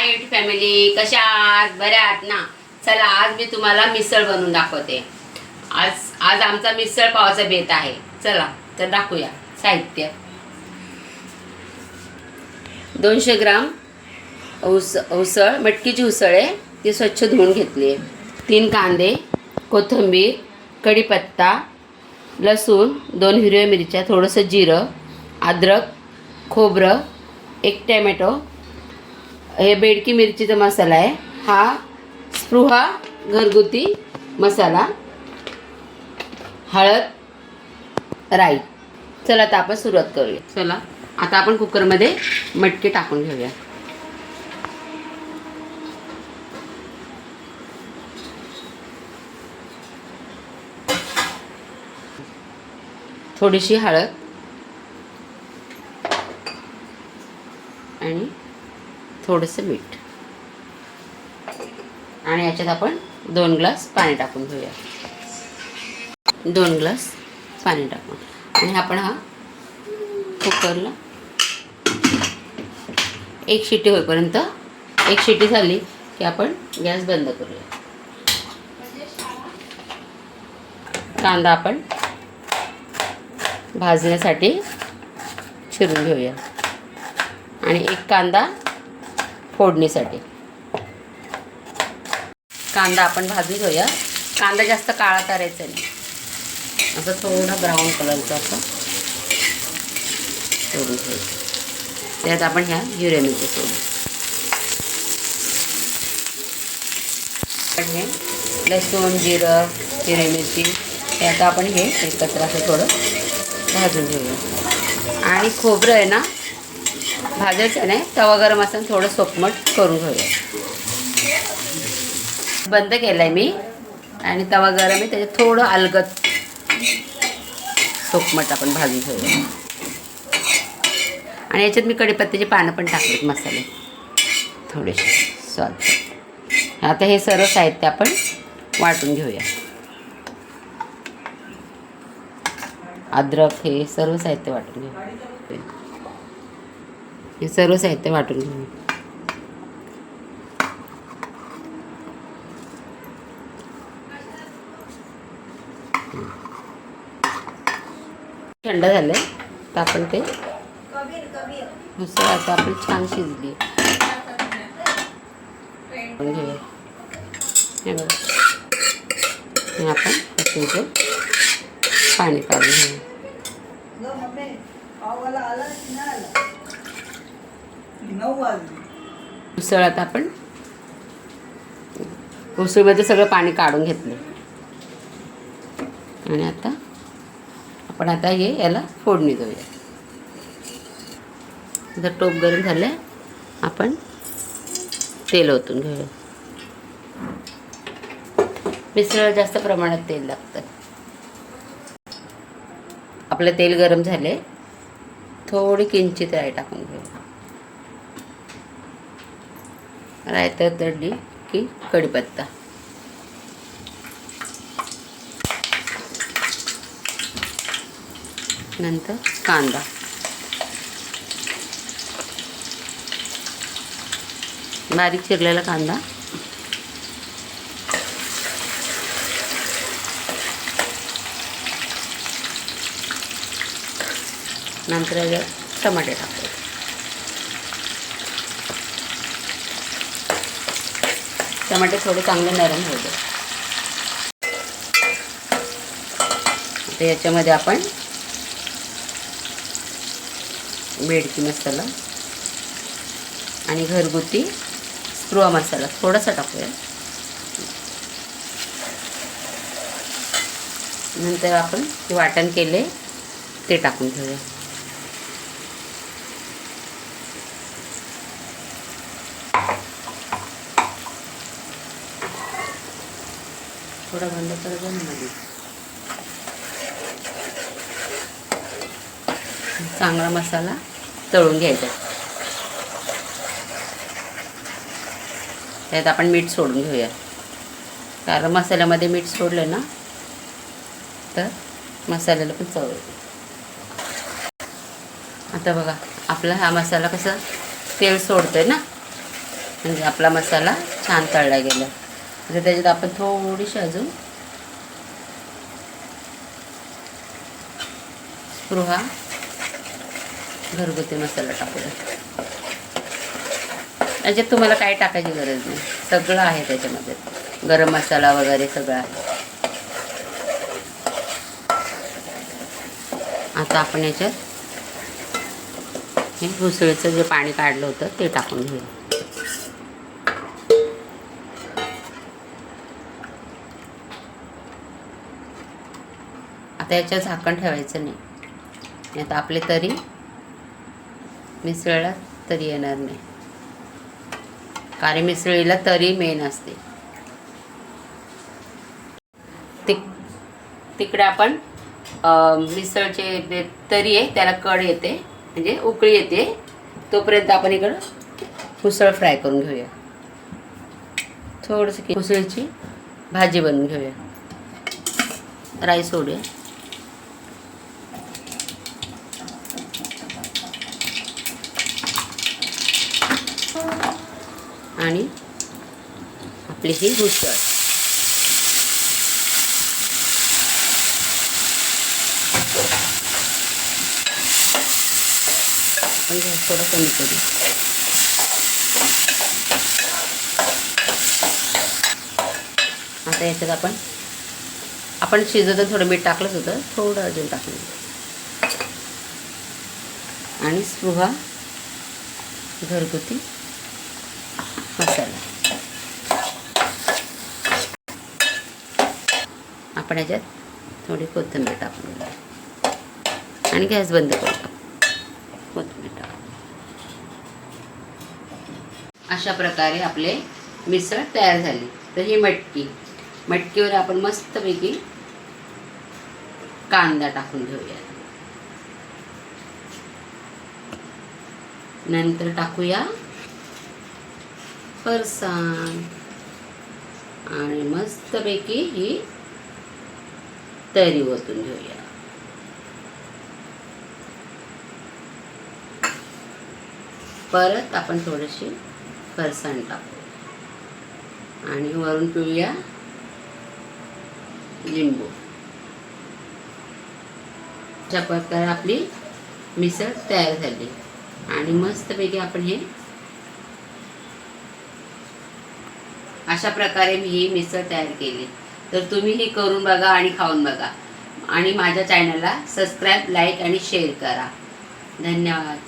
Hi family, कशा आहात? बऱ्या आहात ना? चला आज मी तुम्हाला मिसळ बनवून दाखवते. आज आज आमचा मिसळ पावाचा बेत आहे. चला तर दाखवूया. साहित्य: 200 ग्राम उसळ, मटकीची उसळ आहे, ती स्वच्छ धुवून घेतली आहे. 3 कांदे, कोथिंबीर, कढीपत्ता, लसूण, 2 हिरव्या मिरच्या, थोडंसं जिरं, अद्रक, खोबरं, 1 टॅमॅटो, हे बेडकी मिरचीचा मसाला आहे, हा स्पृहा घरगुती मसाला, हळद, राई. चला आता आपण सुरुवात करूया. चला आता आपण कुकरमध्ये मटकी टाकून घेऊया. थोडीशी हळद आणि थोडंसं मीठ, आणि याच्यात आपण 2 ग्लास पाणी टाकून घेऊया. 2 ग्लास पाणी टाकून, आणि आपण हा कुकरला 1 शिट्टी होईपर्यंत, 1 शिट्टी झाली की आपण गॅस बंद करूया. कांदा आपण भाजण्यासाठी चिरून घेऊया, आणि 1 कांदा फोडणीसाठी. कांदा आपण भाजून घेऊया. कांदा जास्त काळा करायचा नाही, असं थोडा ब्राऊन कलरचा असं सोडून घ्यायचं. त्यात आपण ह्या हिरव्या मिरची सोडू. पण हे लसूण, जिरं, हिरवी मिरची हे आता आपण हे एकत्र असं थोडं भाजून घेऊया. आणि खोबरं आहे ना, भाजायचं नाही, तवा गरम असताना थोडं सोपमट करून घेऊया. बंद केलं आहे मी, आणि तवा गरम आहे, त्याच्यात थोडं अलगद सोपमट आपण भाजून घेऊया. आणि याच्यात मी कढीपत्त्याची पानं पण टाकलेत, मसाले थोडेसे स्वाद. आता हे सर्व साहित्य आपण वाटून घेऊया. अद्रक, हे सर्व साहित्य वाटून घेऊ. हे सर्व साहित्य वाटून घेऊ. थंड झालं तर आपण ते मिसळ आता आपली छान शिजली घेऊया. हे बघा, हे आपण त्याचं पाणी काढून घेऊ. उसळ आता आपण उसळीमध्ये सगळं पाणी काढून घेतलं, आणि आता आपण हे याला फोडणी देऊया. जर टोप गरम झालं, आपण तेल ओतून घेऊया. मिसळ जास्त प्रमाणात तेल लागतं. आपलं तेल गरम झाले, थोडी किंचित राई टाकून घेऊया. राई तडली की कढीपत्ता, नंतर कांदा, बारीक चिरलेला कांदा, नंतर टमाटे टाकतो. टमाटे थोडे चांगले नरम होऊ दे. आता याच्यामध्ये आपण बेडकी मसाला आणि घरगुती स्पृहा मसाला थोडासा टाकूया. नंतर आपण जे वाटण केले ते टाकून घेऊया. थोडा बंद करायचा मध्ये. चांगला मसाला तळून घ्यायचा. त्यात आपण मीठ सोडून घेऊया, कारण मसाल्यामध्ये मीठ सोडलं ना तर मसाल्याला पण चव येते. आता बघा आपला हा मसाला कसा तेल सोडतोय ना, म्हणजे आपला मसाला छान तळला गेला. तर त्याच्यात आपण थोडीशी अजून स्पृहा घरगुती मसाला टाकूया. त्याच्यात तुम्हाला काही टाकायची गरज नाही, सगळं आहे त्याच्यामध्ये. गरम मसाला वगैरे सगळं आहे. आता आपण याच्यात हे उसळीचं जे पाणी काढलं होतं ते टाकून घेऊया. आता याच्यात झाकण ठेवायचं नाही, आता आपले तरी मिसळला तरी येणार नाही, कारण मिसळीला तरी मेन असते. तिकडे आपण मिसळचे तरी आहे त्याला कड येते, म्हणजे उकळी येते, तोपर्यंत आपण इकडं उसळ फ्राय करून घेऊया. थोडंसं उसळीची भाजी बनवून घेऊया. राईस सोडूया. आणि आपली ही उसळ आपण गॅस थोडं कमी करू. आता याच्यात आपण शिजवताना थोडं मीठ टाकलंच होतं, थोडं अजून टाकलं. आणि स्पृहा घरगुती मसाला आपण याच्यात थोडी कोथिंबीर टाकून आणि गॅस बंद करू. कोथिंबीर टाकू. अशा प्रकारे आपले मिसळ तयार झाली. तर ही मटकीवर आपण मस्तपैकी कांदा टाकून घेऊया. नंतर टाकूया फरसाण आणि मस्तपैकी ही तरी ओतून घेऊया. परत आपण थोडीशी फरसाण टाकू आणि वरून पिळूया लिंबू. अशा प्रकारे आपली मिसळ तयार झाली. आणि मस्तपैकी आपण हे अशा प्रकारे मी ही मिसळ तयार केली. तर तुम्ही ही करून बघा आणि खाऊन बघा. आणि माझ्या चॅनलला सबस्क्राईब, लाईक आणि शेअर करा. धन्यवाद.